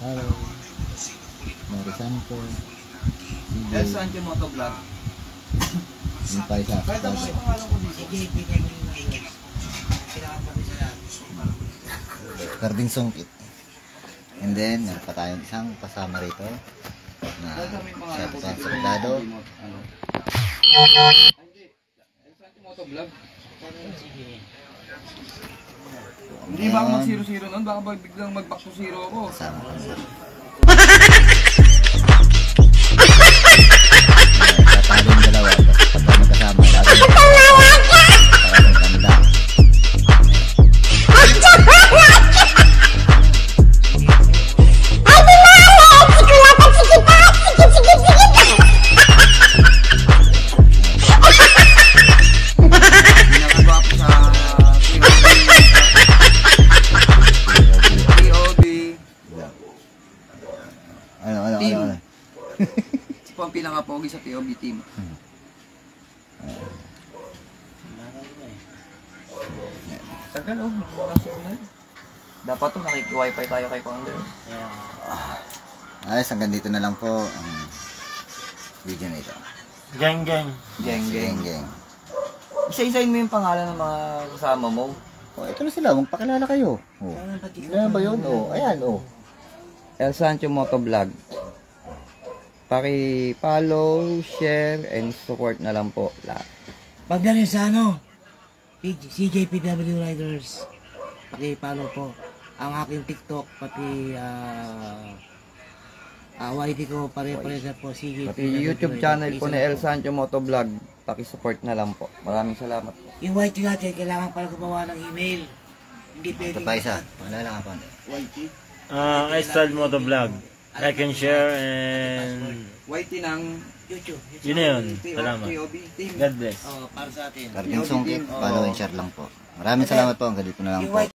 Hello. Marisanto. Sancho Motovlog. Yung pa isa. Garding sungkit. And then, meron pa tayong isang kasama rito na sa soldado. Sancho Motovlog. Hindi ba ako mag-0-0 nun? Baka biglang mag-back to 0 ako. Kasama ko na. Tatalo yung dalawa. Tapos pagka magkasama, lagi na parang ganda. Ano? Ito po ang pinaka-pogi sa TOB team. Tagal oh. Dapat to nakiki-wifi tayo kay Commander. Ayos, hanggang dito na lang po ang video na ito. Gang. Geng. Isa-isain mo yung pangalan ng mga kasama mo. Oh, ito na sila, magpakilala kayo. Oh. Ano ba yun? Oh, ayan, oh. El Sancho Motovlog. Paki-follow, share, and support na lang po lahat. Pagdating sa CJPW Riders, paki-follow po ang aking TikTok, pati YT ko, pare-pare po CJPW. Pati YouTube channel po ni El Sancho Motovlog. Paki-support na lang po. Maraming salamat po. Yung YT natin, kailangan pala gumawa ng email. Hindi pwede. Ito pa isa. Paalala nga pa. YT? iStyle Motovlog. Like and share and YT ng YouTube. yun na yun. Salamat. TOB team. God bless. Para sa atin. Garding sungkit, follow and share lang po. Maraming salamat po. Hanggang dito na lang po.